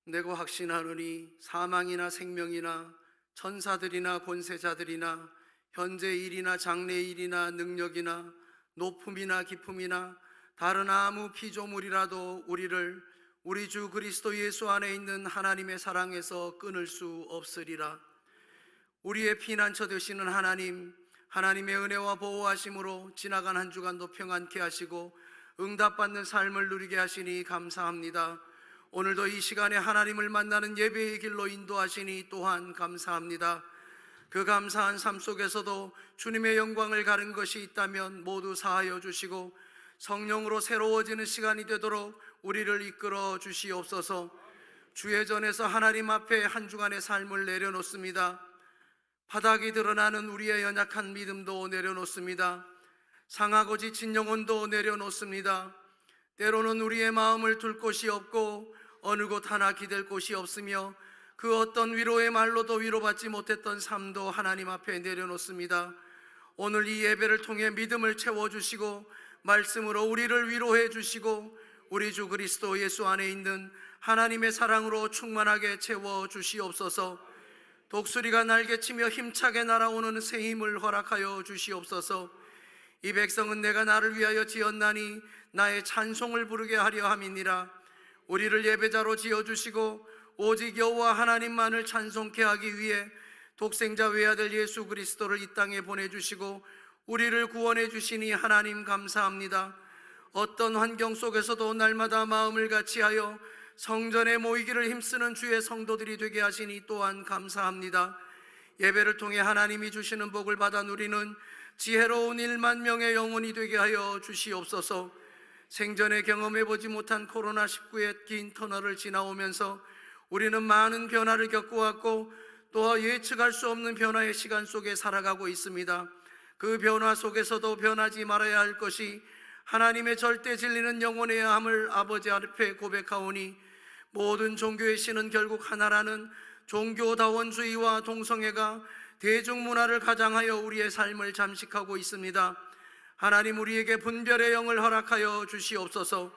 내고 확신하노니 사망이나 생명이나 천사들이나 권세자들이나 현재 일이나 장래 일이나 능력이나 높음이나 깊음이나 다른 아무 피조물이라도 우리를 우리 주 그리스도 예수 안에 있는 하나님의 사랑에서 끊을 수 없으리라. 우리의 피난처 되시는 하나님, 하나님의 은혜와 보호하심으로 지나간 한 주간도 평안케 하시고 응답받는 삶을 누리게 하시니 감사합니다. 오늘도 이 시간에 하나님을 만나는 예배의 길로 인도하시니 또한 감사합니다. 그 감사한 삶 속에서도 주님의 영광을 가른 것이 있다면 모두 사하여 주시고 성령으로 새로워지는 시간이 되도록 우리를 이끌어 주시옵소서. 주의 전에서 하나님 앞에 한 주간의 삶을 내려놓습니다. 바닥이 드러나는 우리의 연약한 믿음도 내려놓습니다. 상하고 지친 영혼도 내려놓습니다. 때로는 우리의 마음을 둘 곳이 없고 어느 곳 하나 기댈 곳이 없으며 그 어떤 위로의 말로도 위로받지 못했던 삶도 하나님 앞에 내려놓습니다. 오늘 이 예배를 통해 믿음을 채워주시고 말씀으로 우리를 위로해 주시고 우리 주 그리스도 예수 안에 있는 하나님의 사랑으로 충만하게 채워주시옵소서. 독수리가 날개치며 힘차게 날아오는 새 힘을 허락하여 주시옵소서. 이 백성은 내가 나를 위하여 지었나니 나의 찬송을 부르게 하려 함이니라. 우리를 예배자로 지어주시고 오직 여호와 하나님만을 찬송케 하기 위해 독생자 외아들 예수 그리스도를 이 땅에 보내주시고 우리를 구원해 주시니 하나님 감사합니다. 어떤 환경 속에서도 날마다 마음을 같이하여 성전에 모이기를 힘쓰는 주의 성도들이 되게 하시니 또한 감사합니다. 예배를 통해 하나님이 주시는 복을 받아 누리는 지혜로운 1만 명의 영혼이 되게 하여 주시옵소서. 생전에 경험해보지 못한 코로나19의 긴 터널을 지나오면서 우리는 많은 변화를 겪어왔고 또 예측할 수 없는 변화의 시간 속에 살아가고 있습니다. 그 변화 속에서도 변하지 말아야 할 것이 하나님의 절대 진리는 영원해야 함을 아버지 앞에 고백하오니 모든 종교의 신은 결국 하나라는 종교다원주의와 동성애가 대중문화를 가장하여 우리의 삶을 잠식하고 있습니다. 하나님, 우리에게 분별의 영을 허락하여 주시옵소서.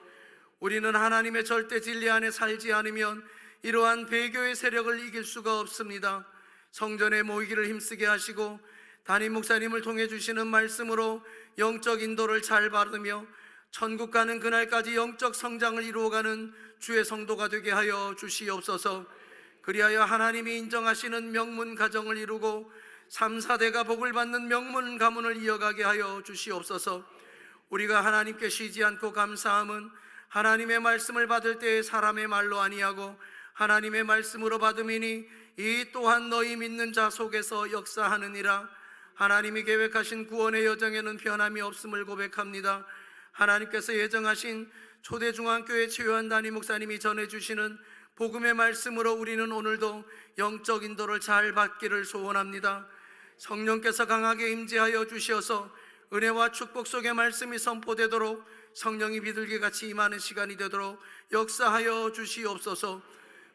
우리는 하나님의 절대 진리 안에 살지 않으면 이러한 배교의 세력을 이길 수가 없습니다. 성전에 모이기를 힘쓰게 하시고 담임 목사님을 통해 주시는 말씀으로 영적 인도를 잘 받으며 천국 가는 그날까지 영적 성장을 이루어가는 주의 성도가 되게 하여 주시옵소서. 그리하여 하나님이 인정하시는 명문 가정을 이루고 3, 4대가 복을 받는 명문 가문을 이어가게 하여 주시옵소서. 우리가 하나님께 쉬지 않고 감사함은 하나님의 말씀을 받을 때에 사람의 말로 아니하고 하나님의 말씀으로 받음이니 이 또한 너희 믿는 자 속에서 역사하느니라. 하나님이 계획하신 구원의 여정에는 변함이 없음을 고백합니다. 하나님께서 예정하신 초대중앙교회 최요한 담임 목사님이 전해주시는 복음의 말씀으로 우리는 오늘도 영적 인도를 잘 받기를 소원합니다. 성령께서 강하게 임재하여 주셔서 은혜와 축복 속의 말씀이 선포되도록 성령이 비둘기같이 임하는 시간이 되도록 역사하여 주시옵소서.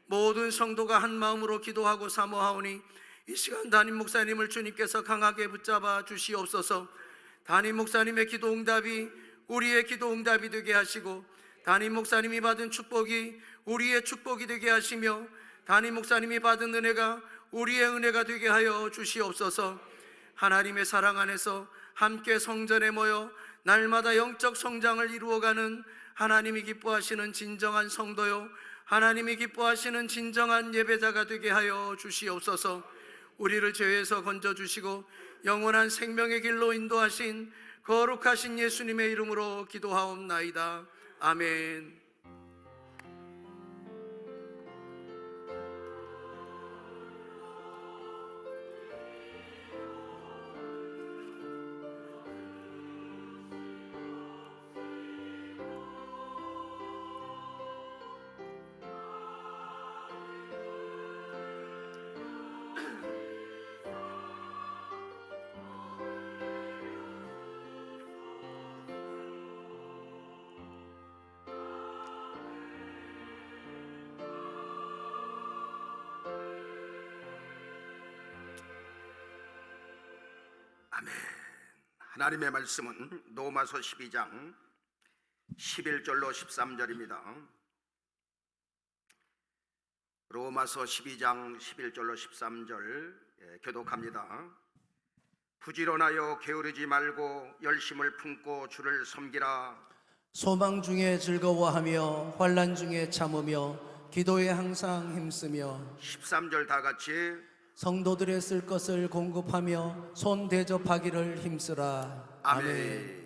모든 성도가 한 마음으로 기도하고 사모하오니 이 시간 담임 목사님을 주님께서 강하게 붙잡아 주시옵소서. 담임 목사님의 기도 응답이 우리의 기도 응답이 되게 하시고 담임 목사님이 받은 축복이 우리의 축복이 되게 하시며 담임 목사님이 받은 은혜가 우리의 은혜가 되게 하여 주시옵소서. 하나님의 사랑 안에서 함께 성전에 모여 날마다 영적 성장을 이루어가는 하나님이 기뻐하시는 진정한 성도요, 하나님이 기뻐하시는 진정한 예배자가 되게 하여 주시옵소서. 우리를 죄에서 건져주시고 영원한 생명의 길로 인도하신 거룩하신 예수님의 이름으로 기도하옵나이다. 아멘. 아멘. 하나님의 말씀은 로마서 12장 11절로 13절입니다. 로마서 12장 11절로 13절 교독합니다. 부지런하여 게으르지 말고 열심을 품고 주를 섬기라. 소망 중에 즐거워하며 환난 중에 참으며 기도에 항상 힘쓰며 13절 다 같이 성도들의 쓸 것을 공급하며 손 대접하기를 힘쓰라. 아멘.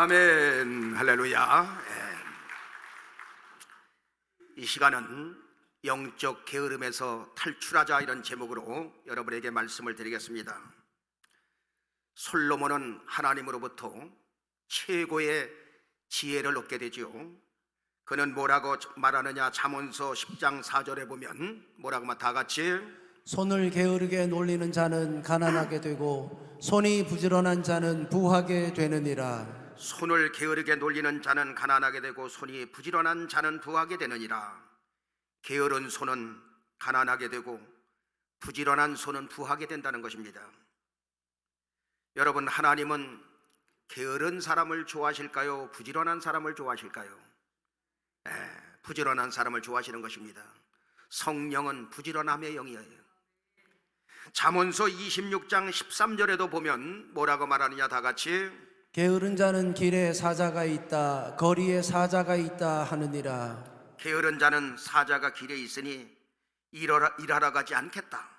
아멘. 할렐루야. 이 시간은 영적 게으름에서 탈출하자 이런 제목으로 여러분에게 말씀을 드리겠습니다. 솔로몬은 하나님으로부터 최고의 지혜를 얻게 되지요. 그는 뭐라고 말하느냐? 잠언서 10장 4절에 보면 뭐라고 다 같이 손을 게으르게 놀리는 자는 가난하게 되고 손이 부지런한 자는 부하게 되느니라. 손을 게으르게 놀리는 자는 가난하게 되고 손이 부지런한 자는 부하게 되느니라. 게으른 손은 가난하게 되고 부지런한 손은 부하게 된다는 것입니다. 여러분, 하나님은 게으른 사람을 좋아하실까요? 부지런한 사람을 좋아하실까요? 부지런한 사람을 좋아하시는 것입니다. 성령은 부지런함의 영이에요. 잠언서 26장 13절에도 보면 뭐라고 말하느냐? 다 같이 게으른 자는 길에 사자가 있다 거리에 사자가 있다 하느니라. 게으른 자는 사자가 길에 있으니 일하러 가지 않겠다.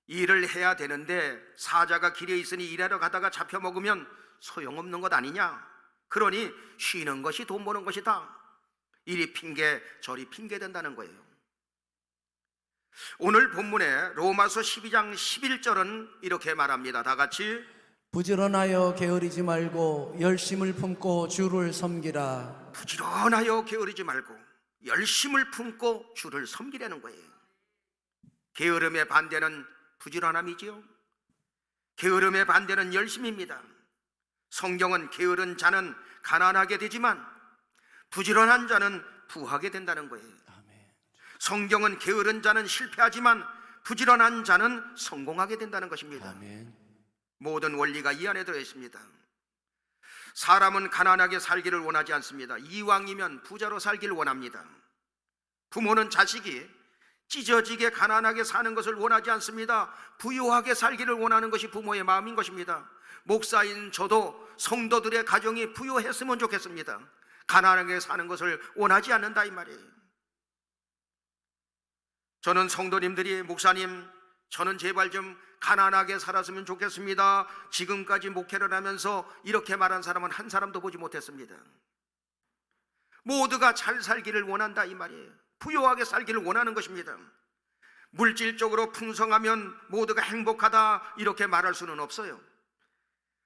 일을 해야 되는데 사자가 길에 있으니 일하러 가다가 잡혀먹으면 소용없는 것 아니냐? 그러니 쉬는 것이 돈 버는 것이다. 이리 핑계 저리 핑계 된다는 거예요. 오늘 본문에 로마서 12장 11절은 이렇게 말합니다. 다 같이 부지런하여 게으르지 말고 열심을 품고 주를 섬기라. 부지런하여 게으르지 말고 열심을 품고 주를 섬기라는 거예요. 게으름의 반대는 부지런함이지요. 게으름의 반대는 열심입니다. 성경은 게으른 자는 가난하게 되지만 부지런한 자는 부하게 된다는 거예요. 성경은 게으른 자는 실패하지만 부지런한 자는 성공하게 된다는 것입니다. 아멘. 모든 원리가 이 안에 들어 있습니다. 사람은 가난하게 살기를 원하지 않습니다. 이왕이면 부자로 살기를 원합니다. 부모는 자식이 찢어지게 가난하게 사는 것을 원하지 않습니다. 부유하게 살기를 원하는 것이 부모의 마음인 것입니다. 목사인 저도 성도들의 가정이 부유했으면 좋겠습니다. 가난하게 사는 것을 원하지 않는다 이 말이에요. 저는 성도님들이 목사님, 저는 제발 좀 가난하게 살았으면 좋겠습니다. 지금까지 목회를 하면서 이렇게 말한 사람은 한 사람도 보지 못했습니다. 모두가 잘 살기를 원한다 이 말이에요. 부유하게 살기를 원하는 것입니다. 물질적으로 풍성하면 모두가 행복하다 이렇게 말할 수는 없어요.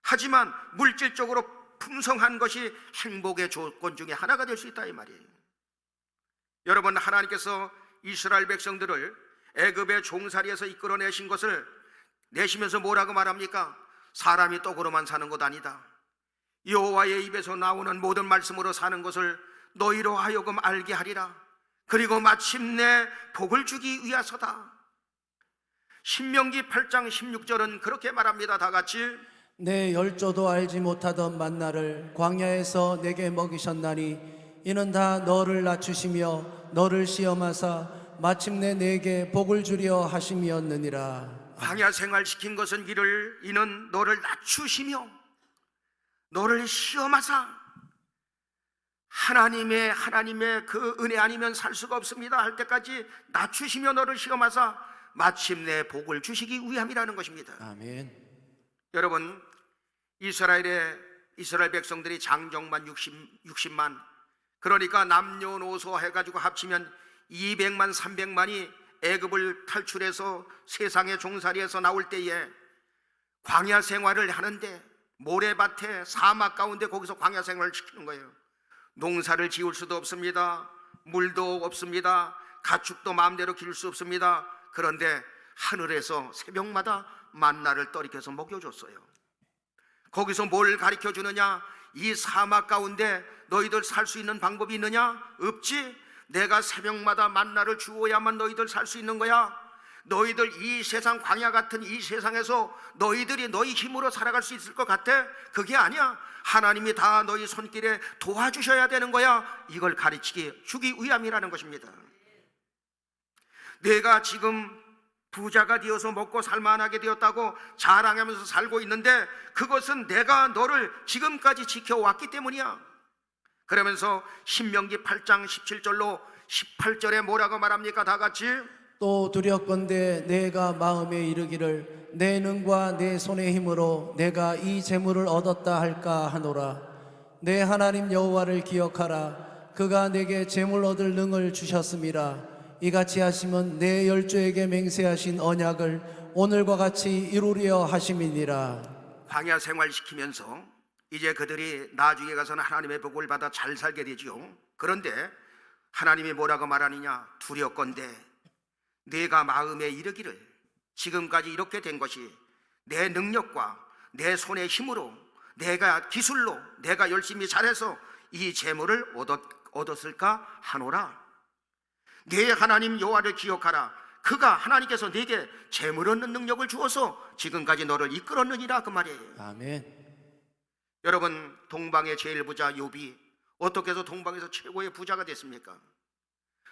하지만 물질적으로 풍성한 것이 행복의 조건 중에 하나가 될 수 있다 이 말이에요. 여러분, 하나님께서 이스라엘 백성들을 애굽의 종살이에서 이끌어내신 것을 내시면서 뭐라고 말합니까? 사람이 떡으로만 사는 것 아니다. 여호와의 입에서 나오는 모든 말씀으로 사는 것을 너희로 하여금 알게 하리라. 그리고 마침내 복을 주기 위하서다. 신명기 8장 16절은 그렇게 말합니다. 다 같이 내 열조도 알지 못하던 만나를 광야에서 내게 먹이셨나니 이는 다 너를 낮추시며 너를 시험하사 마침내 내게 복을 주려 하심이었느니라. 광야 생활 시킨 것은 이는 너를 낮추시며 너를 시험하사, 하나님의 그 은혜 아니면 살 수가 없습니다 할 때까지 낮추시며 너를 시험하사 마침내 복을 주시기 위함이라는 것입니다. 아멘. 여러분, 이스라엘 백성들이 장정만 60만, 그러니까 남녀노소 해가지고 합치면 200만 300만이 애굽을 탈출해서 세상의 종살이에서 나올 때에 광야 생활을 하는데, 모래밭에 사막 가운데 거기서 광야 생활을 시키는 거예요. 농사를 지을 수도 없습니다. 물도 없습니다. 가축도 마음대로 기를 수 없습니다. 그런데 하늘에서 새벽마다 만나를 떨어져서 먹여줬어요. 거기서 뭘 가르쳐 주느냐? 이 사막 가운데 너희들 살 수 있는 방법이 있느냐? 없지. 내가 새벽마다 만나를 주어야만 너희들 살 수 있는 거야. 너희들 이 세상, 광야 같은 이 세상에서 너희들이 너희 힘으로 살아갈 수 있을 것 같아? 그게 아니야. 하나님이 다 너희 손길에 도와주셔야 되는 거야. 이걸 주기 위함이라는 것입니다. 내가 지금 부자가 되어서 먹고 살만하게 되었다고 자랑하면서 살고 있는데 그것은 내가 너를 지금까지 지켜왔기 때문이야. 그러면서 신명기 8장 17절로 18절에 뭐라고 말합니까? 다 같이 또 두렵건대 내가 마음에 이르기를 내 능과 내 손의 힘으로 내가 이 재물을 얻었다 할까 하노라. 내 하나님 여호와를 기억하라. 그가 내게 재물 얻을 능을 주셨음이라. 이같이 하시면 내 열조에게 맹세하신 언약을 오늘과 같이 이루려 하심이니라. 광야 생활 시키면서 이제 그들이 나중에 가서는 하나님의 복을 받아 잘 살게 되지요. 그런데 하나님이 뭐라고 말하느냐? 두렵건대 내가 마음에 이르기를 지금까지 이렇게 된 것이 내 능력과 내 손의 힘으로, 내가 기술로, 내가 열심히 잘해서 이 재물을 얻었을까 하노라. 내 하나님 여호와를 기억하라. 그가, 하나님께서 내게 재물 얻는 능력을 주어서 지금까지 너를 이끌었느니라 그 말이에요. 아멘. 여러분, 동방의 제일 부자 욥이 어떻게 해서 동방에서 최고의 부자가 됐습니까?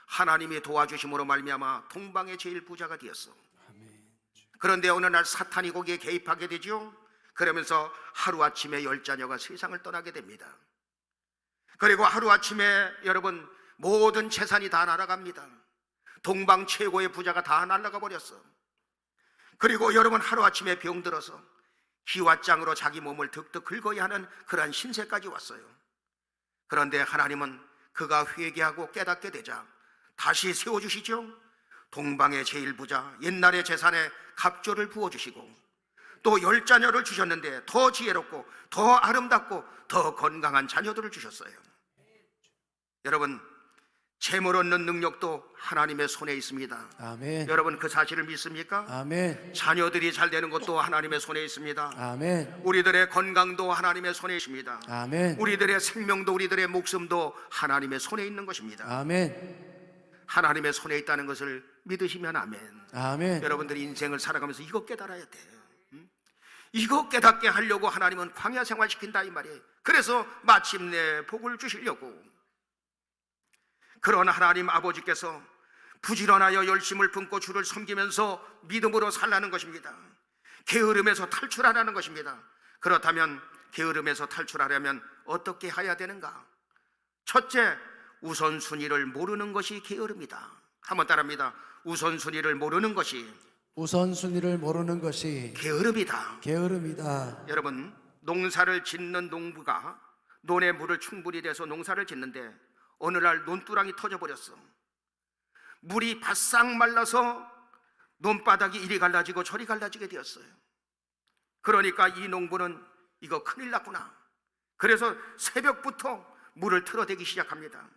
하나님이 도와주심으로 말미암아 동방의 제일 부자가 되었어. 그런데 어느 날 사탄이 거기에 개입하게 되죠. 그러면서 하루아침에 10자녀가 세상을 떠나게 됩니다. 그리고 하루아침에 여러분 모든 재산이 다 날아갑니다. 동방 최고의 부자가 다 날아가 버렸어. 그리고 여러분 하루아침에 병들어서 기왓장으로 자기 몸을 득득 긁어야 하는 그러한 신세까지 왔어요. 그런데 하나님은 그가 회개하고 깨닫게 되자 다시 세워주시죠. 동방의 제일부자, 옛날의 재산에 갑조를 부어주시고 또 10자녀를 주셨는데 더 지혜롭고 더 아름답고 더 건강한 자녀들을 주셨어요. 여러분, 재물 얻는 능력도 하나님의 손에 있습니다. 아멘. 여러분, 그 사실을 믿습니까? 아멘. 자녀들이 잘 되는 것도 하나님의 손에 있습니다. 아멘. 우리들의 건강도 하나님의 손에 있습니다. 아멘. 우리들의 생명도 우리들의 목숨도 하나님의 손에 있는 것입니다. 아멘. 하나님의 손에 있다는 것을 믿으시면 아멘. 아멘. 여러분들이 인생을 살아가면서 이거 깨달아야 돼. 이거 깨닫게 하려고 하나님은 광야 생활 시킨다 이 말이에요. 그래서 마침내 복을 주시려고. 그런 하나님 아버지께서 부지런하여 열심을 품고 주를 섬기면서 믿음으로 살라는 것입니다. 게으름에서 탈출하라는 것입니다. 그렇다면 게으름에서 탈출하려면 어떻게 해야 되는가? 첫째, 우선순위를 모르는 것이 게으름이다. 한번 따라합니다. 우선순위를 모르는 것이 우선순위를 모르는 것이 게으름이다. 게으름이다. 여러분, 농사를 짓는 농부가 논에 물을 충분히 대서 농사를 짓는데 어느 날 논두랑이 터져버렸어. 물이 바싹 말라서 논바닥이 이리 갈라지고 저리 갈라지게 되었어요. 그러니까 이 농부는 이거 큰일 났구나. 그래서 새벽부터 물을 틀어대기 시작합니다.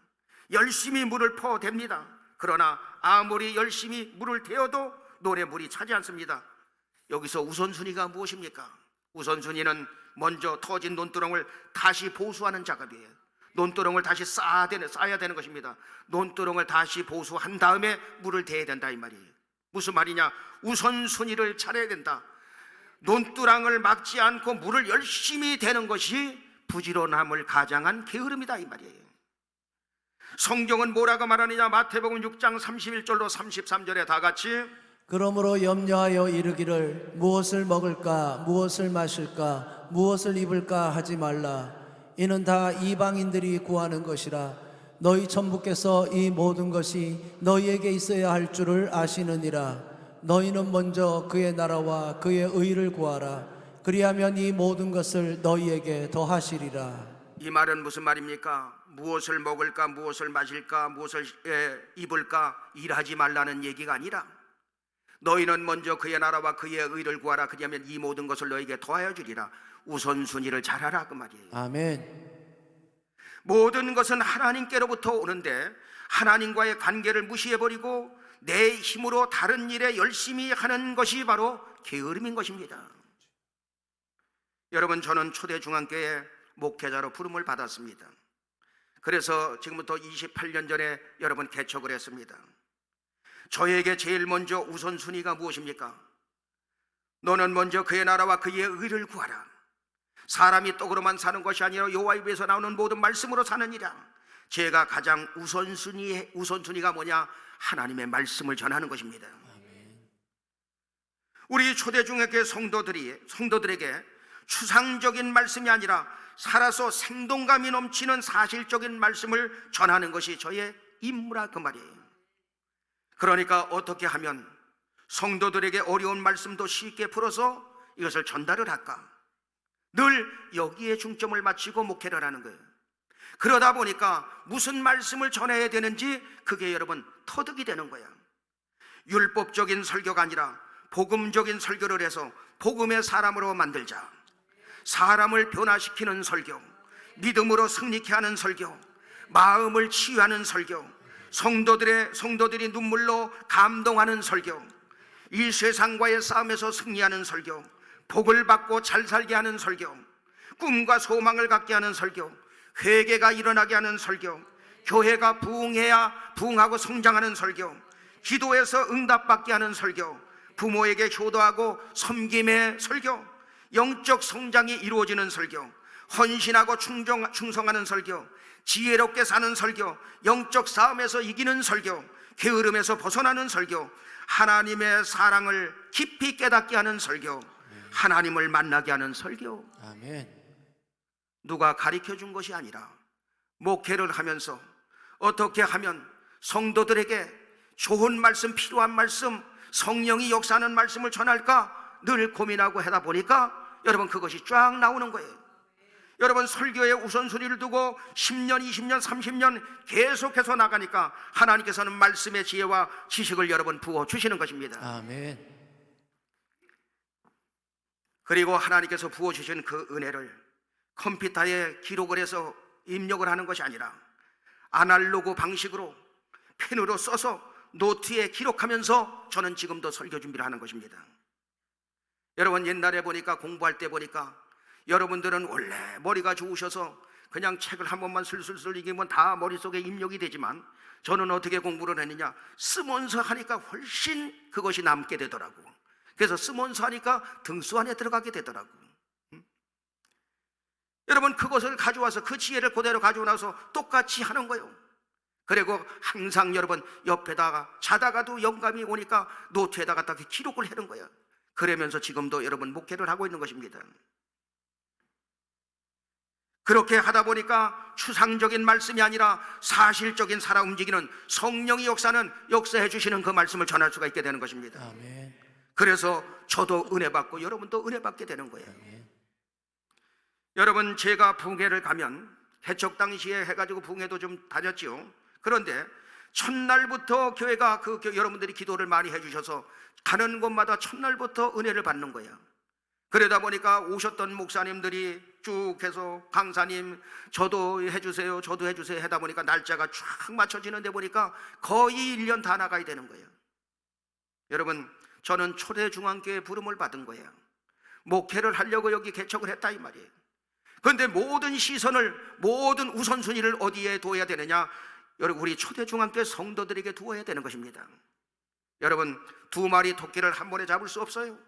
열심히 물을 퍼댑니다. 그러나 아무리 열심히 물을 대어도 논에 물이 차지 않습니다. 여기서 우선순위가 무엇입니까? 우선순위는 먼저 터진 논두렁을 다시 보수하는 작업이에요. 논두렁을 다시 쌓아야 되는 것입니다. 논두렁을 다시 보수한 다음에 물을 대야 된다 이 말이에요. 무슨 말이냐? 우선순위를 차려야 된다. 논두렁을 막지 않고 물을 열심히 대는 것이 부지런함을 가장한 게으름이다 이 말이에요. 성경은 뭐라고 말하느냐? 마태복음 6장 31절로 33절에 다 같이 그러므로 염려하여 이르기를 무엇을 먹을까 무엇을 마실까 무엇을 입을까 하지 말라. 이는 다 이방인들이 구하는 것이라. 너희 천부께서 이 모든 것이 너희에게 있어야 할 줄을 아시느니라. 너희는 먼저 그의 나라와 그의 의를 구하라. 그리하면 이 모든 것을 너희에게 더하시리라. 이 말은 무슨 말입니까? 무엇을 먹을까 무엇을 마실까 무엇을 입을까 일하지 말라는 얘기가 아니라 너희는 먼저 그의 나라와 그의 의를 구하라. 그리하면 이 모든 것을 너희에게 더하여 주리라. 우선순위를 잘하라 그 말이에요. 아멘. 모든 것은 하나님께로부터 오는데 하나님과의 관계를 무시해버리고 내 힘으로 다른 일에 열심히 하는 것이 바로 게으름인 것입니다. 여러분, 저는 초대 중앙교회 목회자로 부름을 받았습니다. 그래서 지금부터 28년 전에 여러분 개척을 했습니다. 저에게 제일 먼저 우선순위가 무엇입니까? 너는 먼저 그의 나라와 그의 의를 구하라. 사람이 떡으로만 사는 것이 아니라 여호와의 입에서 나오는 모든 말씀으로 사느니라. 제가 가장 우선순위가 뭐냐? 하나님의 말씀을 전하는 것입니다. 우리 초대중학교 성도들에게 추상적인 말씀이 아니라 살아서 생동감이 넘치는 사실적인 말씀을 전하는 것이 저의 임무라 그 말이에요. 그러니까 어떻게 하면 성도들에게 어려운 말씀도 쉽게 풀어서 이것을 전달을 할까? 늘 여기에 중점을 맞추고 목회를 하는 거예요. 그러다 보니까 무슨 말씀을 전해야 되는지 그게 여러분 터득이 되는 거야. 율법적인 설교가 아니라 복음적인 설교를 해서 복음의 사람으로 만들자. 사람을 변화시키는 설교, 믿음으로 승리케 하는 설교, 마음을 치유하는 설교, 성도들이 눈물로 감동하는 설교, 이 세상과의 싸움에서 승리하는 설교, 복을 받고 잘 살게 하는 설교, 꿈과 소망을 갖게 하는 설교, 회개가 일어나게 하는 설교, 교회가 부흥하고 성장하는 설교, 기도에서 응답받게 하는 설교, 부모에게 효도하고 섬김의 설교, 영적 성장이 이루어지는 설교, 헌신하고 충성하는 설교, 지혜롭게 사는 설교, 영적 싸움에서 이기는 설교, 게으름에서 벗어나는 설교, 하나님의 사랑을 깊이 깨닫게 하는 설교, 하나님을 만나게 하는 설교. 아멘. 누가 가르쳐 준 것이 아니라 목회를 하면서 어떻게 하면 성도들에게 좋은 말씀, 필요한 말씀, 성령이 역사하는 말씀을 전할까 늘 고민하고 하다 보니까 여러분 그것이 쫙 나오는 거예요. 여러분, 설교에 우선순위를 두고 10년, 20년, 30년 계속해서 나가니까 하나님께서는 말씀의 지혜와 지식을 여러분 부어주시는 것입니다. 아멘. 그리고 하나님께서 부어주신 그 은혜를 컴퓨터에 기록을 해서 입력을 하는 것이 아니라 아날로그 방식으로 펜으로 써서 노트에 기록하면서 저는 지금도 설교 준비를 하는 것입니다. 여러분, 옛날에 보니까, 공부할 때 보니까 여러분들은 원래 머리가 좋으셔서 그냥 책을 한 번만 슬슬슬 읽으면 다 머릿속에 입력이 되지만, 저는 어떻게 공부를 했느냐, 쓰면서 하니까 훨씬 그것이 남게 되더라고. 그래서 쓰면서 하니까 등수 안에 들어가게 되더라고. 여러분, 그것을 가져와서 그 지혜를 그대로 가지고 나서 똑같이 하는 거예요. 그리고 항상 여러분 옆에다가 자다가도 영감이 오니까 노트에다가 딱 기록을 하는 거예요. 그러면서 지금도 여러분 목회를 하고 있는 것입니다. 그렇게 하다 보니까 추상적인 말씀이 아니라 사실적인 살아 움직이는 성령이 역사해 주시는 그 말씀을 전할 수가 있게 되는 것입니다. 아멘. 그래서 저도 은혜 받고 여러분도 은혜 받게 되는 거예요. 아멘. 여러분, 제가 부흥회를 가면 개척 당시에 해가지고 부흥회도 좀 다녔죠. 그런데 첫날부터 교회가 여러분들이 기도를 많이 해주셔서 가는 곳마다 첫날부터 은혜를 받는 거예요. 그러다 보니까 오셨던 목사님들이 쭉 해서 강사님 저도 해주세요, 저도 해주세요 하다 보니까 날짜가 쫙 맞춰지는데 보니까 거의 1년 다 나가야 되는 거예요. 여러분, 저는 초대중앙교회 부름을 받은 거예요. 목회를 하려고 여기 개척을 했다 이 말이에요. 그런데 모든 시선을, 모든 우선순위를 어디에 둬야 되느냐? 여러분, 우리 초대중앙교회 성도들에게 두어야 되는 것입니다. 여러분, 2마리 토끼를 한 번에 잡을 수 없어요.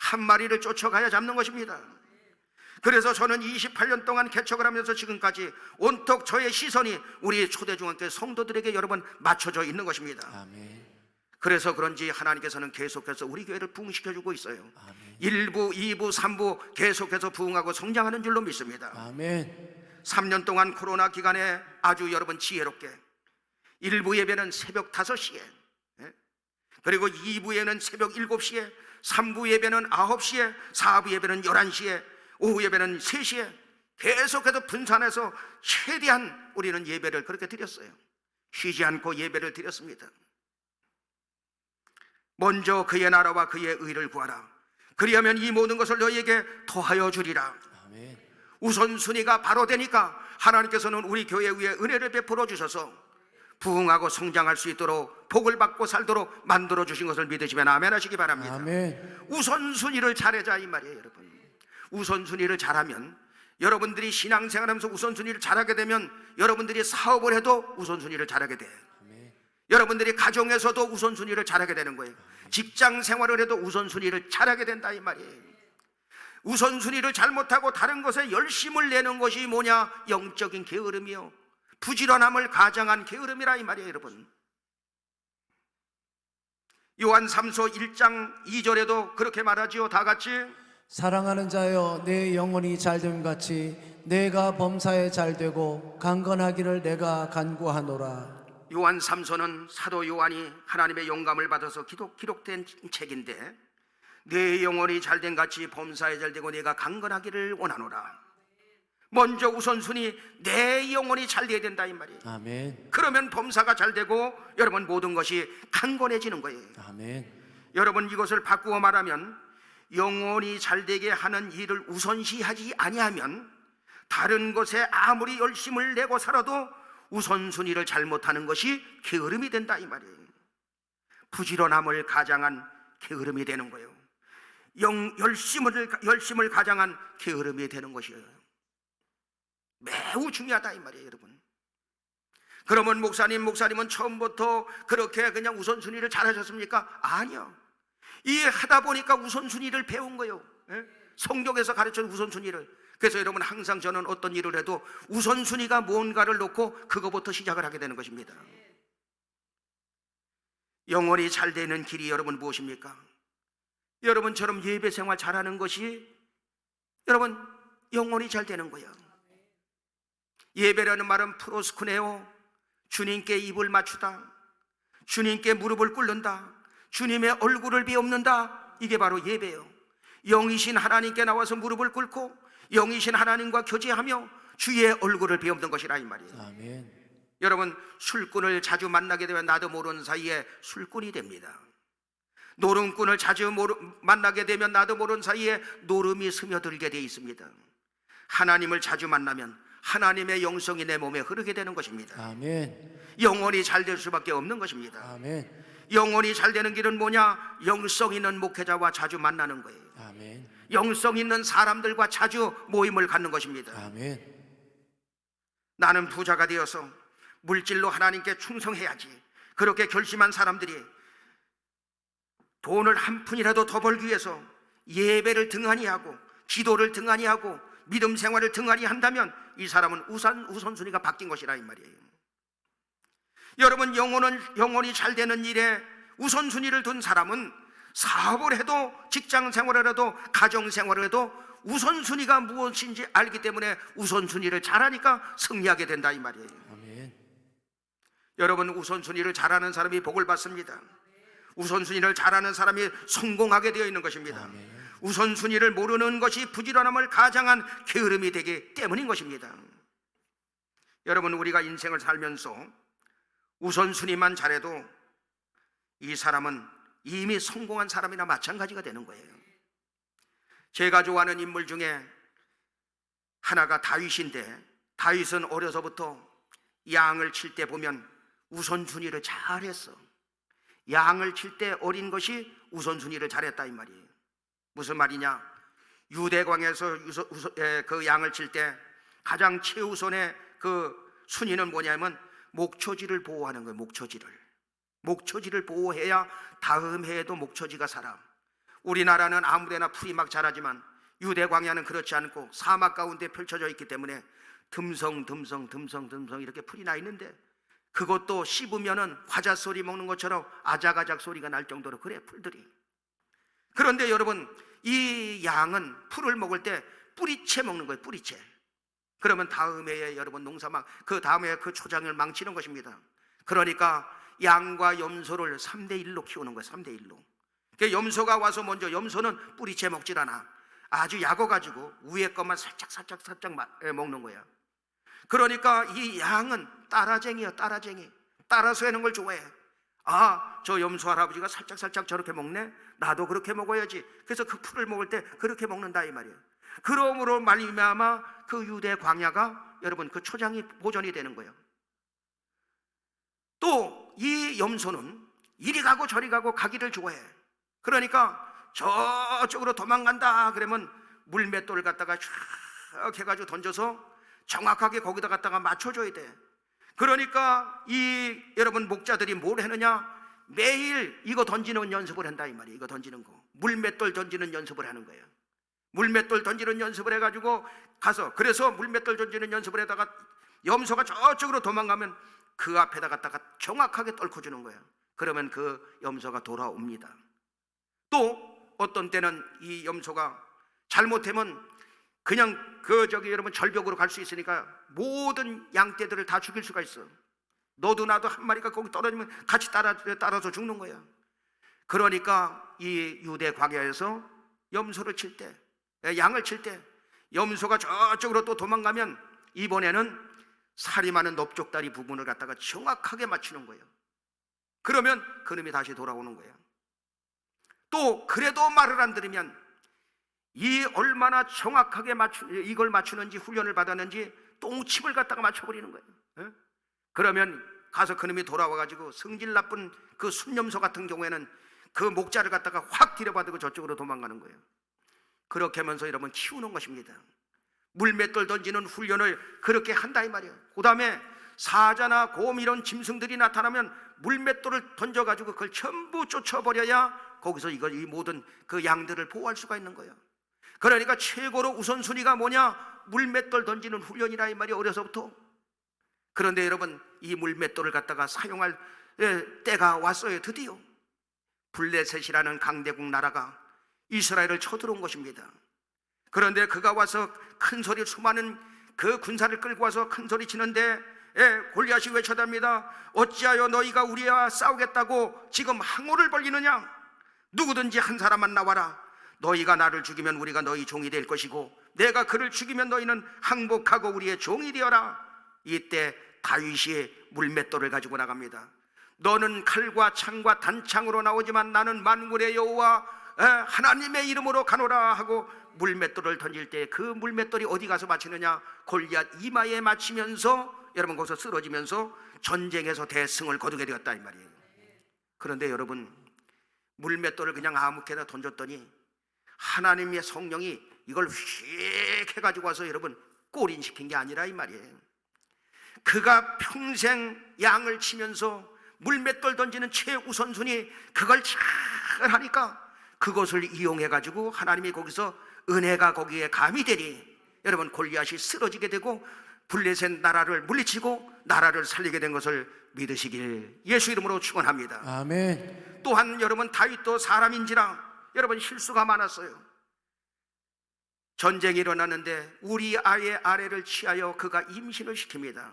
한 마리를 쫓아가야 잡는 것입니다. 그래서 저는 28년 동안 개척을 하면서 지금까지 온통 저의 시선이 우리 초대중앙교회 성도들에게 여러분 맞춰져 있는 것입니다. 아멘. 그래서 그런지 하나님께서는 계속해서 우리 교회를 부흥시켜주고 있어요. 아멘. 1부, 2부, 3부 계속해서 부흥하고 성장하는 줄로 믿습니다. 아멘. 3년 동안 코로나 기간에 아주 여러분 지혜롭게 1부 예배는 새벽 5시에, 그리고 2부에는 새벽 7시에, 3부 예배는 9시에, 4부 예배는 11시에, 오후 예배는 3시에 계속해서 분산해서 최대한 우리는 예배를 그렇게 드렸어요. 쉬지 않고 예배를 드렸습니다. 먼저 그의 나라와 그의 의를 구하라. 그리하면 이 모든 것을 너희에게 더하여 주리라. 아멘. 우선순위가 바로 되니까 하나님께서는 우리 교회 위에 은혜를 베풀어 주셔서 부흥하고 성장할 수 있도록 복을 받고 살도록 만들어 주신 것을 믿으시면 아멘 하시기 바랍니다. 아멘. 우선순위를 잘하자 이 말이에요. 여러분, 우선순위를 잘하면, 여러분들이 신앙생활하면서 우선순위를 잘하게 되면 여러분들이 사업을 해도 우선순위를 잘하게 돼요. 여러분들이 가정에서도 우선순위를 잘하게 되는 거예요. 직장 생활을 해도 우선순위를 잘하게 된다 이 말이에요. 우선순위를 잘못하고 다른 것에 열심을 내는 것이 뭐냐? 영적인 게으름이요, 부지런함을 가장한 게으름이라 이 말이에요. 여러분, 요한 3서 1장 2절에도 그렇게 말하지요. 다 같이 사랑하는 자여, 내 영혼이 잘됨 같이 내가 범사에 잘되고 강건하기를 내가 간구하노라. 요한 3서는 사도 요한이 하나님의 영감을 받아서 기록된 책인데, 내 영혼이 잘된 같이 범사에 잘되고 내가 강건하기를 원하노라. 먼저 우선순위, 내 영혼이 잘 돼야 된다 이 말이에요. 아멘. 그러면 범사가 잘 되고 여러분 모든 것이 강건해지는 거예요. 아멘. 여러분, 이것을 바꾸어 말하면 영혼이 잘 되게 하는 일을 우선시하지 아니하면 다른 것에 아무리 열심을 내고 살아도 우선순위를 잘못하는 것이 게으름이 된다 이 말이에요. 부지런함을 가장한 게으름이 되는 거예요. 열심을 가장한 게으름이 되는 것이에요. 매우 중요하다 이 말이에요. 여러분, 그러면 목사님은 처음부터 그렇게 그냥 우선순위를 잘하셨습니까? 아니요. 이 하다 보니까 우선순위를 배운 거예요. 성경에서 가르쳐 우선순위를. 그래서 여러분, 항상 저는 어떤 일을 해도 우선순위가 뭔가를 놓고 그거부터 시작을 하게 되는 것입니다. 영혼이 잘 되는 길이 여러분 무엇입니까? 여러분처럼 예배 생활 잘하는 것이 여러분 영혼이 잘 되는 거예요. 예배라는 말은 프로스쿠네오, 주님께 입을 맞추다, 주님께 무릎을 꿇는다, 주님의 얼굴을 비옵는다. 이게 바로 예배예요. 영이신 하나님께 나와서 무릎을 꿇고 영이신 하나님과 교제하며 주의 얼굴을 베옵는 것이라 이 말이에요. 아멘. 여러분, 술꾼을 자주 만나게 되면 나도 모르는 사이에 술꾼이 됩니다. 노름꾼을 자주 만나게 되면 나도 모르는 사이에 노름이 스며들게 되어 있습니다. 하나님을 자주 만나면 하나님의 영성이 내 몸에 흐르게 되는 것입니다. 아멘. 영혼이 잘 될 수밖에 없는 것입니다. 아멘. 영혼이 잘 되는 길은 뭐냐? 영성 있는 목회자와 자주 만나는 거예요. 아멘. 영성 있는 사람들과 자주 모임을 갖는 것입니다. 아멘. 나는 부자가 되어서 물질로 하나님께 충성해야지, 그렇게 결심한 사람들이 돈을 한 푼이라도 더 벌기 위해서 예배를 등한히 하고 기도를 등한히 하고 믿음 생활을 등한히 한다면 이 사람은 우선순위가 바뀐 것이라 이 말이에요. 여러분, 영혼이 잘 되는 일에 우선순위를 둔 사람은 사업을 해도 직장 생활을 해도 가정 생활을 해도 우선순위가 무엇인지 알기 때문에 우선순위를 잘하니까 승리하게 된다 이 말이에요. 아멘. 여러분, 우선순위를 잘하는 사람이 복을 받습니다. 우선순위를 잘하는 사람이 성공하게 되어 있는 것입니다. 아멘. 우선순위를 모르는 것이 부지런함을 가장한 게으름이 되기 때문인 것입니다. 여러분, 우리가 인생을 살면서 우선순위만 잘해도 이 사람은 이미 성공한 사람이나 마찬가지가 되는 거예요. 제가 좋아하는 인물 중에 하나가 다윗인데, 다윗은 어려서부터 양을 칠 때 보면 우선순위를 잘했어. 양을 칠 때 어린 것이 우선순위를 잘했다 이 말이에요. 무슨 말이냐? 유대광에서 그 양을 칠 때 가장 최우선의 그 순위는 뭐냐면 목초지를 보호하는 거예요. 목초지를 보호해야 다음 해에도 목초지가 살아. 우리나라는 아무데나 풀이 막 자라지만 유대 광야는 그렇지 않고 사막 가운데 펼쳐져 있기 때문에 듬성 이렇게 풀이 나 있는데, 그것도 씹으면은 과자 소리 먹는 것처럼 아작아작 소리가 날 정도로 그래, 풀들이. 그런데 여러분, 이 양은 풀을 먹을 때 뿌리채 먹는 거예요. 뿌리채. 그러면 다음 해에 여러분 그 다음 해에 그 초장을 망치는 것입니다. 그러니까 양과 염소를 3대1로 키우는 거예요. 3대1로. 염소가 와서 먼저, 염소는 뿌리채 먹질 않아. 아주 약어가지고 위에 것만 살짝 먹는 거야. 그러니까 이 양은 따라쟁이야, 따라쟁이. 따라서 하는 걸 좋아해. 아, 저 염소 할아버지가 살짝 저렇게 먹네? 나도 그렇게 먹어야지. 그래서 그 풀을 먹을 때 그렇게 먹는다 이 말이에요. 그러므로 말미암아 그 유대 광야가 여러분 그 초장이 보존이 되는 거예요. 또 이 염소는 이리 가고 저리 가고 가기를 좋아해. 그러니까 저쪽으로 도망간다 그러면 물맷돌을 갖다가 쫙 해가지고 던져서 정확하게 거기다 갖다가 맞춰줘야 돼. 그러니까 이 여러분 목자들이 뭘 하느냐? 매일 이거 던지는 연습을 한다 이 말이에요. 이거 던지는 거, 물맷돌 던지는 연습을 하는 거예요. 물맷돌 던지는 연습을 해가지고 가서, 그래서 물맷돌 던지는 연습을 해다가 염소가 저쪽으로 도망가면 그 앞에다 갖다가 정확하게 떨궈주는 거예요. 그러면 그 염소가 돌아옵니다. 또 어떤 때는 이 염소가 잘못하면 그냥 여러분 절벽으로 갈 수 있으니까 모든 양떼들을 다 죽일 수가 있어. 너도 나도 한 마리가 거기 떨어지면 같이 따라서 죽는 거야. 그러니까 이 유대 광야에서 염소를 칠 때, 양을 칠 때 염소가 저쪽으로 또 도망가면 이번에는 살이 많은 넓적다리 부분을 갖다가 정확하게 맞추는 거예요. 그러면 그놈이 다시 돌아오는 거예요. 또 그래도 말을 안 들으면 이 얼마나 정확하게 이걸 맞추는지 훈련을 받았는지 똥침을 갖다가 맞춰버리는 거예요. 그러면 가서 그놈이 돌아와가지고 성질 나쁜 그 순염소 같은 경우에는 그 목자를 갖다가 확 들여받고 저쪽으로 도망가는 거예요. 그렇게 하면서 여러분 키우는 것입니다. 물맷돌 던지는 훈련을 그렇게 한다 이 말이에요. 그 다음에 사자나 곰 이런 짐승들이 나타나면 물맷돌을 던져가지고 그걸 전부 쫓아버려야 거기서 이 모든 그 양들을 보호할 수가 있는 거예요. 그러니까 최고로 우선순위가 뭐냐? 물맷돌 던지는 훈련이라 이 말이 어려서부터. 그런데 여러분 이 물맷돌을 갖다가 사용할 때가 왔어요. 드디어 블레셋이라는 강대국 나라가 이스라엘을 쳐들어온 것입니다. 그런데 그가 와서 큰 소리, 수많은 그 군사를 끌고 와서 큰 소리 치는데 골리앗이 외쳐답니다. 어찌하여 너희가 우리와 싸우겠다고 지금 항우를 벌리느냐? 누구든지 한 사람만 나와라. 너희가 나를 죽이면 우리가 너희 종이 될 것이고 내가 그를 죽이면 너희는 항복하고 우리의 종이 되어라. 이때 다윗이 물맷돌을 가지고 나갑니다. 너는 칼과 창과 단창으로 나오지만 나는 만군의 여호와 하나님의 이름으로 가노라 하고 물맷돌을 던질 때 그 물맷돌이 어디 가서 맞히느냐? 골리앗 이마에 맞히면서 여러분 거기서 쓰러지면서 전쟁에서 대승을 거두게 되었다 이 말이에요. 그런데 여러분, 물맷돌을 그냥 아무렇게나 던졌더니 하나님의 성령이 이걸 휙 해가지고 와서 여러분 골인시킨 게 아니라 이 말이에요. 그가 평생 양을 치면서 물맷돌 던지는 최우선순위 그걸 잘 하니까 그것을 이용해가지고 하나님이 거기서 은혜가 거기에 가미되니 여러분 골리앗이 쓰러지게 되고 블레셋 나라를 물리치고 나라를 살리게 된 것을 믿으시길 예수 이름으로 축원합니다. 아멘. 또한 여러분 다윗도 사람인지라 여러분 실수가 많았어요. 전쟁이 일어났는데 우리아의 아내를 취하여 그가 임신을 시킵니다.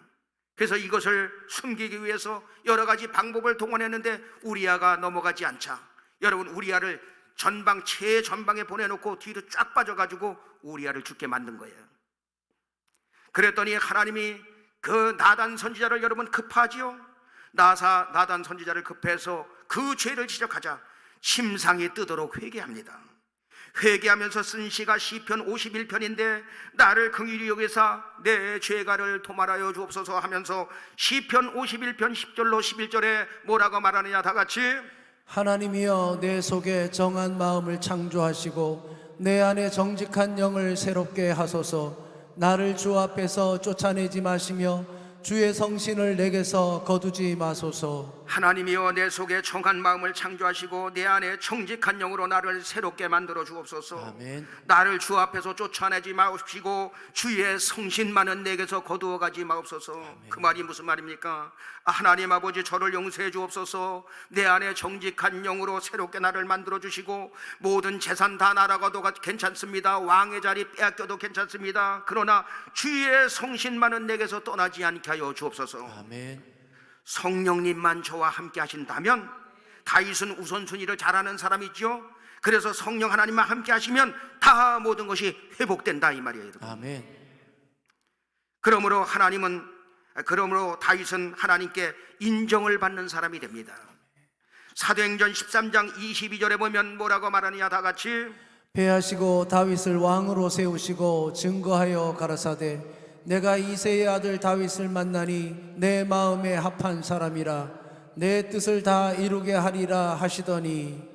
그래서 이것을 숨기기 위해서 여러 가지 방법을 동원했는데 우리아가 넘어가지 않자 여러분 우리아를 전방 최전방에 보내놓고 뒤로 쫙 빠져가지고 우리아를 죽게 만든 거예요. 그랬더니 하나님이 그 나단 선지자를 여러분 급하지요. 나단 선지자를 급해서 그 죄를 지적하자 침상이 뜨도록 회개합니다. 회개하면서 쓴 시가 시편 51편인데 나를 긍휼히 여기사 내 죄가를 도말하여 주옵소서 하면서 시편 51편 10절로 11절에 뭐라고 말하느냐 다 같이 하나님이여 내 속에 정한 마음을 창조하시고 내 안에 정직한 영을 새롭게 하소서. 나를 주 앞에서 쫓아내지 마시며 주의 성신을 내게서 거두지 마소서. 하나님이여 내 속에 정한 마음을 창조하시고 내 안에 정직한 영으로 나를 새롭게 만들어 주옵소서. 아멘. 나를 주 앞에서 쫓아내지 마옵시고 주의 성신만은 내게서 거두어 가지 마옵소서. 아멘. 그 말이 무슨 말입니까? 하나님 아버지 저를 용서해 주옵소서. 내 안에 정직한 영으로 새롭게 나를 만들어 주시고 모든 재산 다 날아가도 괜찮습니다. 왕의 자리 빼앗겨도 괜찮습니다. 그러나 주의 성신만은 내게서 떠나지 않게 하여 주옵소서. 아멘. 성령님만 저와 함께 하신다면 다윗은 우선순위를 잘하는 사람이죠. 그래서 성령 하나님만 함께 하시면 다 모든 것이 회복된다 이 말이에요. 아멘. 그러므로 다윗은 하나님께 인정을 받는 사람이 됩니다. 사도행전 13장 22절에 보면 뭐라고 말하느냐 다 같이 패하시고 다윗을 왕으로 세우시고 증거하여 가라사대 내가 이새의 아들 다윗을 만나니 내 마음에 합한 사람이라 내 뜻을 다 이루게 하리라 하시더니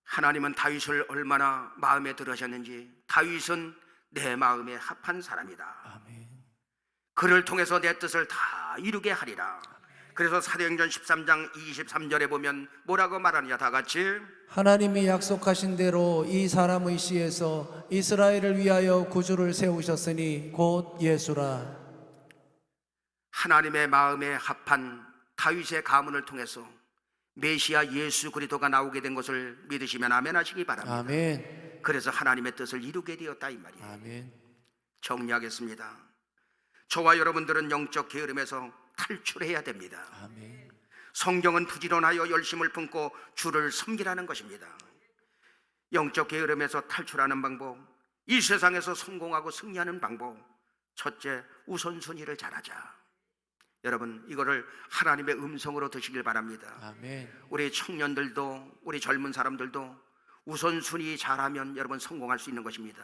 하나님은 다윗을 얼마나 마음에 들으셨는지 다윗은 내 마음에 합한 사람이다. 아멘. 그를 통해서 내 뜻을 다 이루게 하리라. 그래서 사도행전 13장 23절에 보면 뭐라고 말하느냐 다 같이 하나님이 약속하신 대로 이 사람의 씨에서 이스라엘을 위하여 구주를 세우셨으니 곧 예수라. 하나님의 마음에 합한 다윗의 가문을 통해서 메시아 예수 그리스도가 나오게 된 것을 믿으시면 아멘 하시기 바랍니다. 아멘. 그래서 하나님의 뜻을 이루게 되었다 이 말이에요. 아멘. 정리하겠습니다. 저와 여러분들은 영적 게으름에서 탈출해야 됩니다. 아멘. 성경은 부지런하여 열심을 품고 주를 섬기라는 것입니다. 영적 게으름에서 탈출하는 방법, 이 세상에서 성공하고 승리하는 방법, 첫째, 우선순위를 잘하자. 여러분 이거를 하나님의 음성으로 드시길 바랍니다. 아멘. 우리 청년들도 우리 젊은 사람들도 우선순위 잘하면 여러분 성공할 수 있는 것입니다.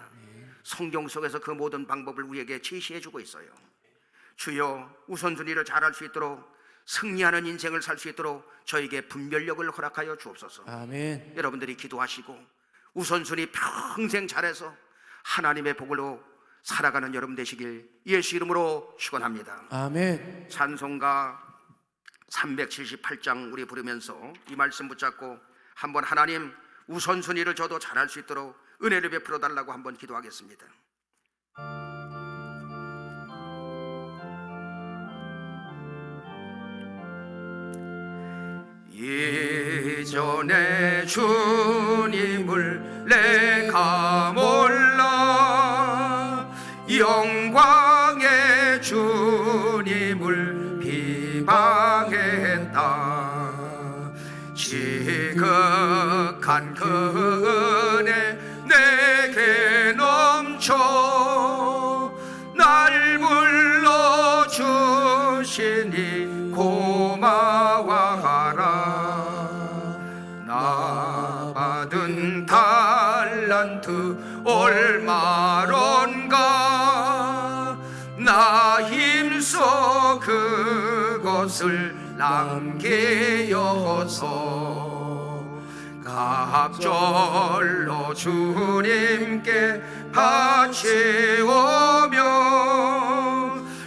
성경 속에서 그 모든 방법을 우리에게 제시해 주고 있어요. 주여 우선순위를 잘할 수 있도록 승리하는 인생을 살 수 있도록 저에게 분별력을 허락하여 주옵소서. 아멘. 여러분들이 기도하시고 우선순위 평생 잘해서 하나님의 복으로 살아가는 여러분 되시길 예수 이름으로 축원합니다. 아멘. 찬송가 378장 우리 부르면서 이 말씀 붙잡고 한번 하나님 우선순위를 저도 잘할 수 있도록 은혜를 베풀어 달라고 한번 기도하겠습니다. 예전에 주님을 내가 몰라 영광의 주님을 비방했다. 지극한 그 은혜 감춰 날 불러주시니 고마워하라. 나 받은 달란트 얼마론가 나 힘써 그것을 남기어서 각절로 주님께 바치오며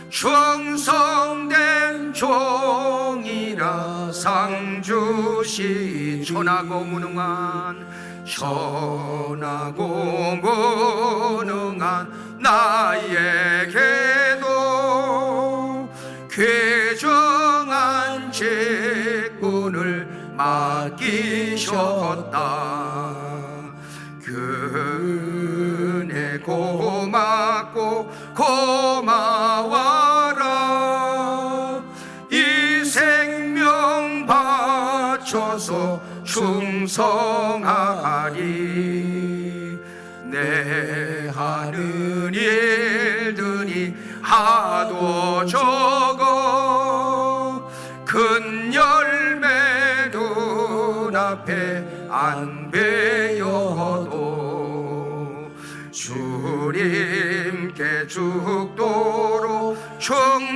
충성된 종이라 상 주시. 천하고 무능한 나에게도 괴정한 직분을 맡기셨다. 그 은혜 고맙고 고마워라. 이 생명 바쳐서 충성하리. 내 하는 일들이 하도 적어 큰 열매 눈앞에 안 베어도 주님께 죽도록 충성하면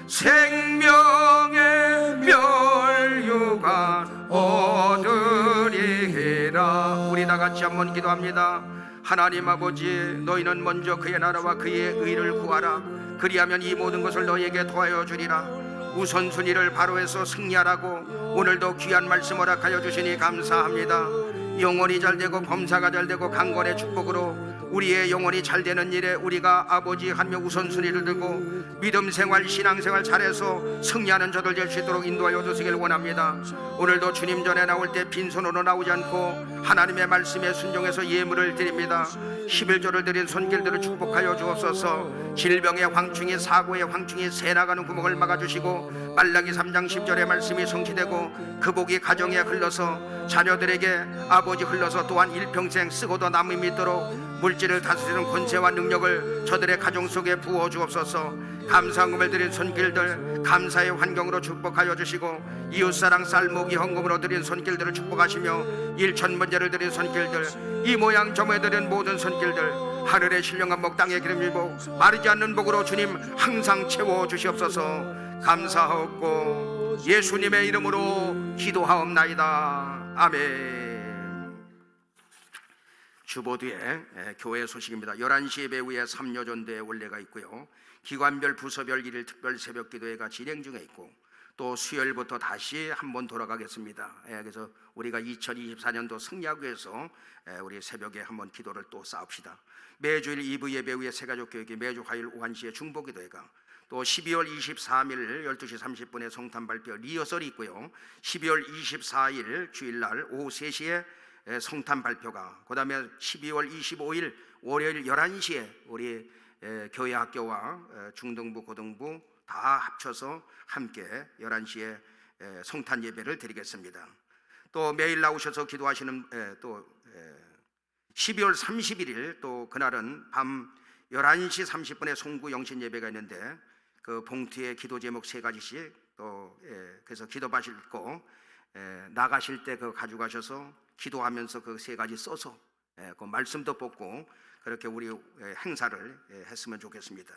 생명의 멸류관 얻으리라. 우리 다 같이 한번 기도합니다. 하나님 아버지, 너희는 먼저 그의 나라와 그의 의를 구하라. 그리하면 이 모든 것을 너희에게 더하여 주리라. 우선순위를 바로 해서 승리하라고 오늘도 귀한 말씀 허락하여 주시니 감사합니다. 영혼이 잘되고 범사가 잘되고 강건의 축복으로 우리의 영혼이 잘되는 일에 우리가 아버지 하며 우선순위를 들고 믿음 생활 신앙생활 잘해서 승리하는 저들 될 수 있도록 인도하여 주시길 원합니다. 오늘도 주님 전에 나올 때 빈손으로 나오지 않고 하나님의 말씀에 순종해서 예물을 드립니다. 11조를 드린 손길들을 축복하여 주옵소서. 질병의 황충이 사고의 황충이 새나가는 구멍을 막아주시고 말라기 3장 10절의 말씀이 성취되고 그 복이 가정에 흘러서 자녀들에게 아버지 흘러서 또한 일평생 쓰고도 남음이 있도록 물질을 다스리는 권세와 능력을 저들의 가정 속에 부어 주옵소서. 감사금을 드린 손길들 감사의 환경으로 축복하여 주시고 이웃사랑 쌀모기 헌금으로 드린 손길들을 축복하시며 일천번제를 드린 손길들 이 모양 저 모양 드린 모든 손길들 하늘의 신령한 복 땅의 기름진 복 마르지 않는 복으로 주님 항상 채워 주시옵소서. 감사하옵고 예수님의 이름으로 기도하옵나이다. 아멘. 주보드에 교회 소식입니다. 11시 예배 후에 3여전대 원례가 있고요. 기관별 부서별 일일 특별 새벽 기도회가 진행 중에 있고 또 수요일부터 다시 한번 돌아가겠습니다. 그래서 우리가 2024년도 승리하기 위해서 우리 새벽에 한번 기도를 또 쌓읍시다. 매주일 2부 예배 후에 새가족교육이 매주 화요일 오후 1시에 중보기도회가 또 12월 23일 12시 30분에 성탄 발표 리허설이 있고요. 12월 24일 주일날 오후 3시에 성탄 발표가, 그 다음에 12월 25일 월요일 11시에 우리 교회 학교와 중등부 고등부 다 합쳐서 함께 11시에 성탄 예배를 드리겠습니다. 또 매일 나오셔서 기도하시는 또 12월 31일 또 그날은 밤 11시 30분에 송구 영신 예배가 있는데 그 봉투에 기도 제목 3가지씩 또 그래서 기도 받으시고 나가실 때 그거 가져가셔서 기도하면서 그 3가지 써서 그 말씀도 뽑고 그렇게 우리 행사를 했으면 좋겠습니다.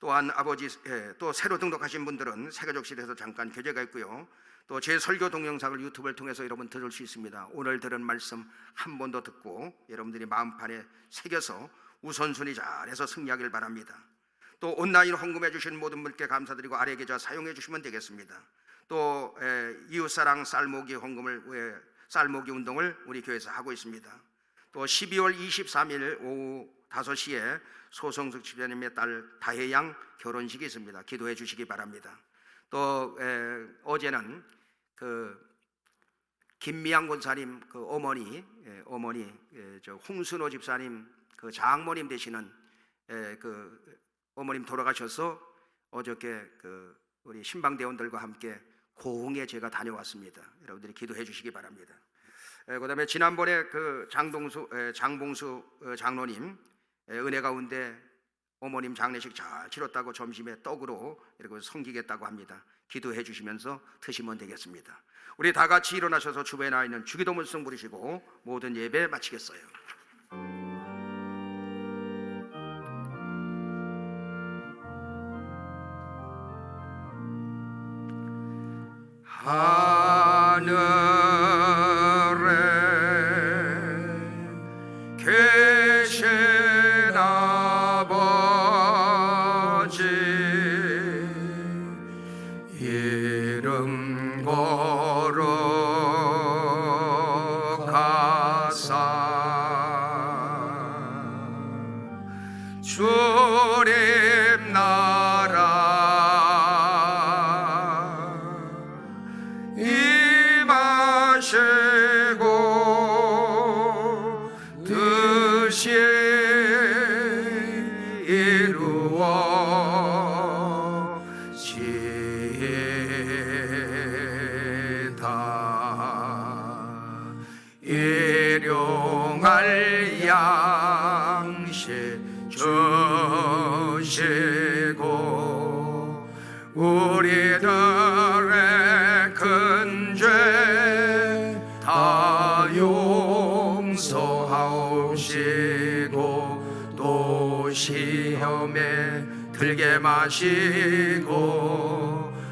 또한 아버지 또 새로 등록하신 분들은 새가족실에서 잠깐 교재가 있고요. 또 제 설교 동영상을 유튜브를 통해서 여러분 들을 수 있습니다. 오늘 들은 말씀 한 번 더 듣고 여러분들이 마음판에 새겨서 우선순위 잘해서 승리하길 바랍니다. 또 온라인 헌금해 주신 모든 분께 감사드리고 아래 계좌 사용해 주시면 되겠습니다. 또 이웃사랑 쌀모기 헌금을 쌀모기 운동을 우리 교회에서 하고 있습니다. 또 12월 23일 오후 5시에 소성숙 집사님의 딸 다혜양 결혼식이 있습니다. 기도해 주시기 바랍니다. 또 어제는 그 김미양 권사님 그 어머니 저 홍순호 집사님 그 장모님 되시는 그 어머님 돌아가셔서 어저께 그 우리 신방대원들과 함께 고흥에 제가 다녀왔습니다. 여러분들이 기도해 주시기 바랍니다. 그다음에 지난번에 그 장봉수 장로님 은혜 가운데 어머님 장례식 잘 치렀다고 점심에 떡으로 이렇게 섬기겠다고 합니다. 기도해 주시면서 드시면 되겠습니다. 우리 다 같이 일어나셔서 주변에 나 있는 주기도 문성 부르시고 모든 예배 마치겠어요. 하늘에 계신 아버지 이름 거룩하사 주님 나라 임하시고 뜻이 이루어지다. 일용할 양식 주시고 우리들의 큰 죄 다 용서하옵시고 또 시험에 들게 마시고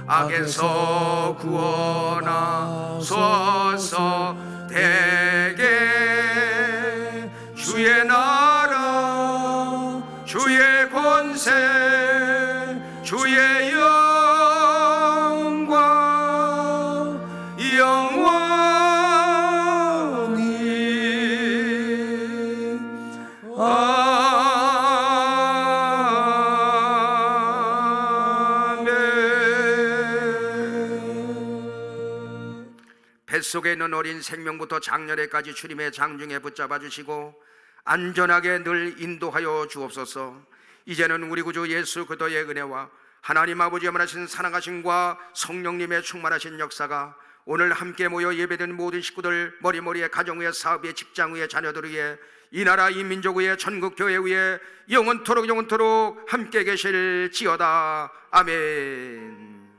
악에서 구원하소서. 대개 주의 나라 주의 권세 주의 영광 영원히 아멘. 뱃속에 있는 어린 생명부터 장렬에까지 주님의 장중에 붙잡아 주시고 안전하게 늘 인도하여 주옵소서. 이제는 우리 구주 예수 그리스도의 은혜와 하나님 아버지의 만하신 사랑하심과 성령님의 충만하신 역사가 오늘 함께 모여 예배드린 모든 식구들, 머리머리에 가정 위에 사업 위에 직장 위에 자녀들 위에 이 나라 이 민족 위에 전국 교회 위에 영원토록 함께 계실지어다. 아멘.